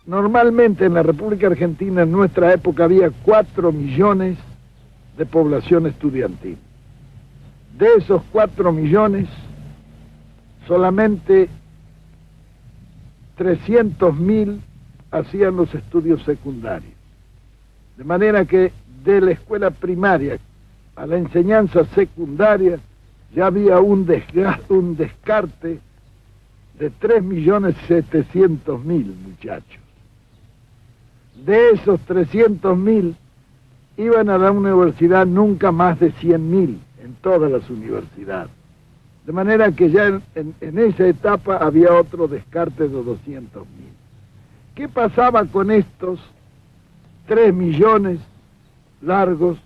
Normalmente en la República Argentina en nuestra época había 4 millones de población estudiantil. De esos 4 millones, solamente 300.000 hacían los estudios secundarios. De manera que de la escuela primaria a la enseñanza secundaria ya había un descarte de 3.700.000 muchachos. De esos 300.000 iban a la universidad nunca más de 100.000 en todas las universidades. De manera que ya en esa etapa había otro descarte de 200.000. ¿Qué pasaba con estos 3 millones largos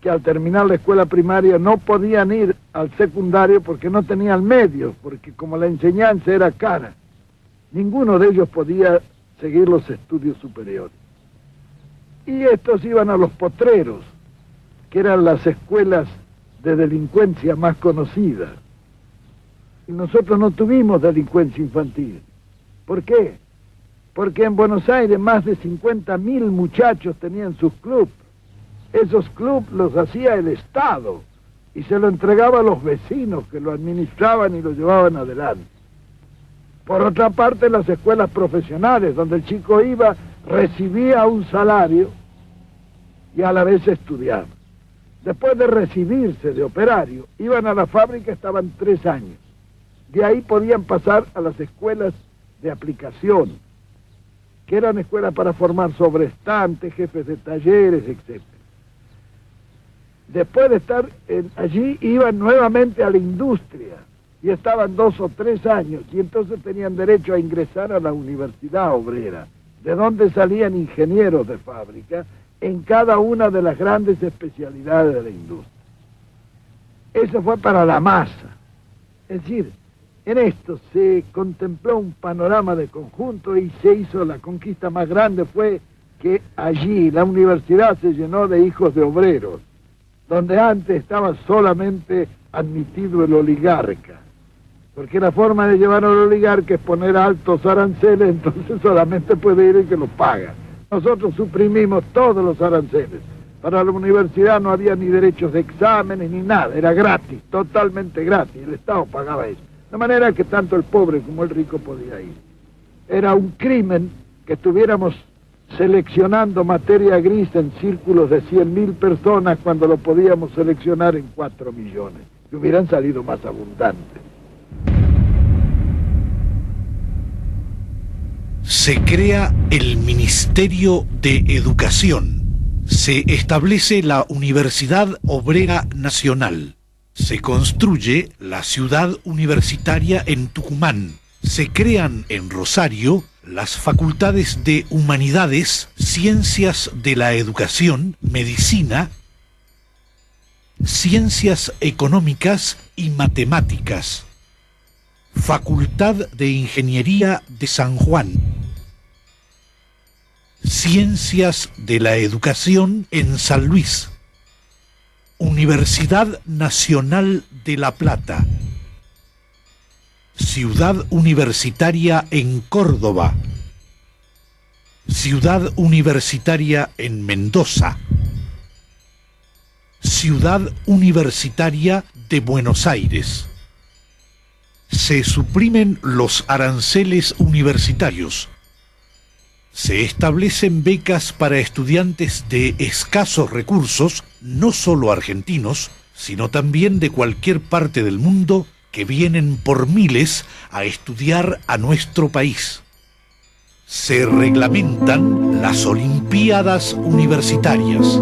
que al terminar la escuela primaria no podían ir al secundario porque no tenían medios, porque como la enseñanza era cara, ninguno de ellos podía seguir los estudios superiores? Y estos iban a los potreros, que eran las escuelas de delincuencia más conocidas. Y nosotros no tuvimos delincuencia infantil. ¿Por qué? Porque en Buenos Aires más de 50.000 muchachos tenían sus clubes. Esos clubes los hacía el Estado y se lo entregaba a los vecinos que lo administraban y lo llevaban adelante. Por otra parte, las escuelas profesionales, donde el chico iba, recibía un salario y a la vez estudiaba. Después de recibirse de operario, iban a la fábrica, estaban 3 años. De ahí podían pasar a las escuelas de aplicación, que eran escuelas para formar sobrestantes, jefes de talleres, etc. Después de estar allí, iban nuevamente a la industria y estaban 2 o 3 años, y entonces tenían derecho a ingresar a la universidad obrera, de donde salían ingenieros de fábrica en cada una de las grandes especialidades de la industria. Eso fue para la masa. Es decir, en esto se contempló un panorama de conjunto y se hizo la conquista más grande, fue que allí la universidad se llenó de hijos de obreros, donde antes estaba solamente admitido el oligarca, porque la forma de llevar al oligarca es poner altos aranceles, entonces solamente puede ir el que los paga. Nosotros suprimimos todos los aranceles. Para la universidad no había ni derechos de exámenes ni nada, era gratis, totalmente gratis, el Estado pagaba eso. De manera que tanto el pobre como el rico podía ir. Era un crimen que estuviéramos seleccionando materia gris en círculos de 100.000 personas cuando lo podíamos seleccionar en 4 millones, que hubieran salido más abundantes. Se crea el Ministerio de Educación. Se establece la Universidad Obrera Nacional. Se construye la Ciudad Universitaria en Tucumán. Se crean en Rosario las facultades de Humanidades, Ciencias de la Educación, Medicina, Ciencias Económicas y Matemáticas. Facultad de Ingeniería de San Juan. Ciencias de la Educación en San Luis. Universidad Nacional de La Plata. Ciudad Universitaria en Córdoba. Ciudad Universitaria en Mendoza. Ciudad Universitaria de Buenos Aires. Se suprimen los aranceles universitarios. Se establecen becas para estudiantes de escasos recursos, no solo argentinos, sino también de cualquier parte del mundo, que vienen por miles a estudiar a nuestro país. Se reglamentan las Olimpiadas Universitarias.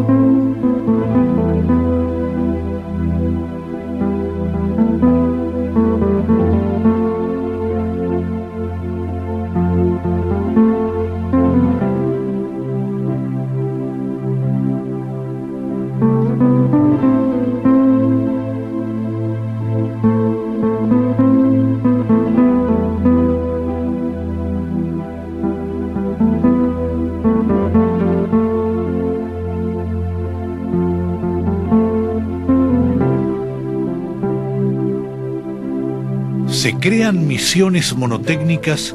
Se crean misiones monotécnicas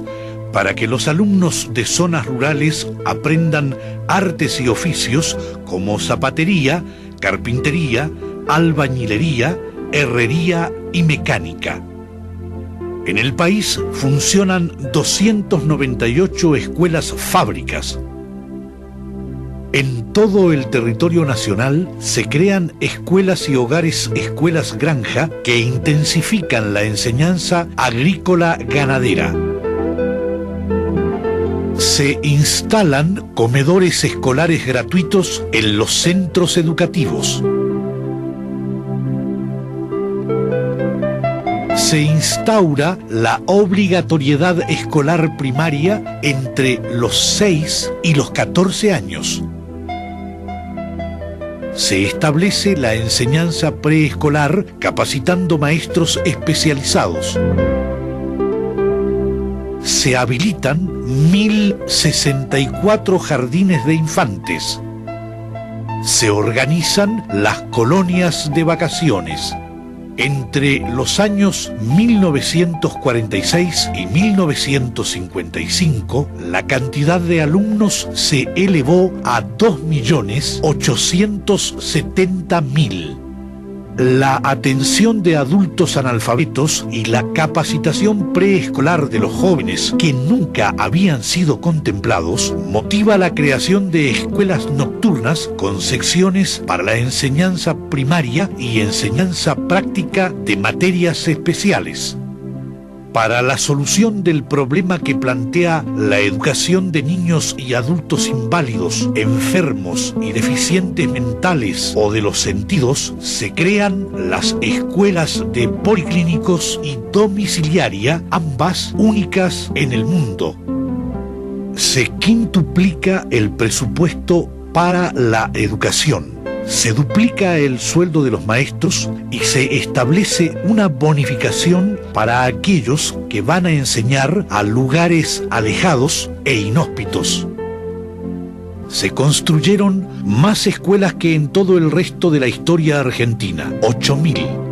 para que los alumnos de zonas rurales aprendan artes y oficios como zapatería, carpintería, albañilería, herrería y mecánica. En el país funcionan 298 escuelas fábricas. En todo el territorio nacional se crean escuelas y hogares escuelas granja que intensifican la enseñanza agrícola ganadera. Se instalan comedores escolares gratuitos en los centros educativos. Se instaura la obligatoriedad escolar primaria entre los 6 y los 14 años. Se establece la enseñanza preescolar capacitando maestros especializados. Se habilitan 1.064 jardines de infantes. Se organizan las colonias de vacaciones. Entre los años 1946 y 1955, la cantidad de alumnos se elevó a 2.870.000. La atención de adultos analfabetos y la capacitación preescolar de los jóvenes que nunca habían sido contemplados motiva la creación de escuelas nocturnas con secciones para la enseñanza primaria y enseñanza práctica de materias especiales. Para la solución del problema que plantea la educación de niños y adultos inválidos, enfermos y deficientes mentales o de los sentidos, se crean las escuelas de policlínicos y domiciliaria, ambas únicas en el mundo. Se quintuplica el presupuesto para la educación. Se duplica el sueldo de los maestros y se establece una bonificación para aquellos que van a enseñar a lugares alejados e inhóspitos. Se construyeron más escuelas que en todo el resto de la historia argentina, 8.000.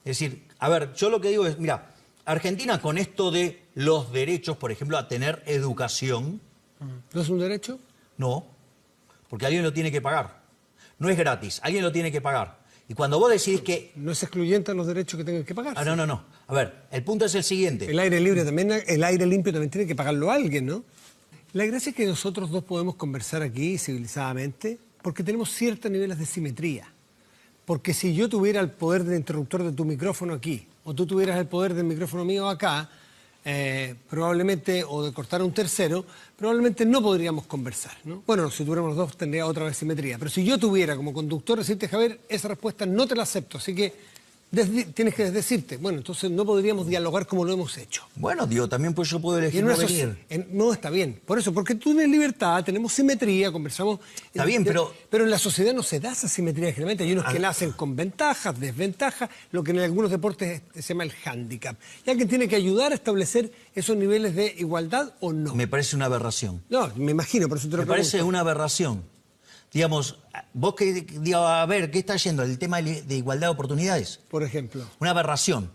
Es decir, a ver, yo lo que digo es, mira, Argentina con esto de los derechos, por ejemplo, a tener educación... ¿No es un derecho? No, porque alguien lo tiene que pagar. No es gratis, alguien lo tiene que pagar. Y cuando vos decís que... ¿No es excluyente a los derechos que tengan que pagar? Ah, no. A ver, el punto es el siguiente. El aire libre también, el aire limpio también tiene que pagarlo alguien, ¿no? La gracia es que nosotros dos podemos conversar aquí civilizadamente porque tenemos ciertos niveles de simetría. Porque si yo tuviera el poder del interruptor de tu micrófono aquí, o tú tuvieras el poder del micrófono mío acá, probablemente, o de cortar a un tercero, probablemente no podríamos conversar, ¿no? Bueno, si tuviéramos los dos tendría otra vez simetría. Pero si yo tuviera como conductor decirte, Javier, esa respuesta no te la acepto, así que tienes que decirte, bueno, entonces no podríamos dialogar como lo hemos hecho. Bueno, digo, también pues yo puedo elegir no venir. No, está bien. Por eso, porque tú tienes libertad, tenemos simetría, conversamos... Está bien, pero... Pero en la sociedad no se da esa simetría generalmente. Hay unos que nacen con ventajas, desventajas, lo que en algunos deportes se llama el hándicap. Y alguien tiene que ayudar a establecer esos niveles de igualdad o no. Me parece una aberración. No, me imagino, por eso te lo pregunto. Me parece una aberración. Digamos, vos que, digo, a ver, ¿qué está yendo? El tema de igualdad de oportunidades. Por ejemplo. Una aberración.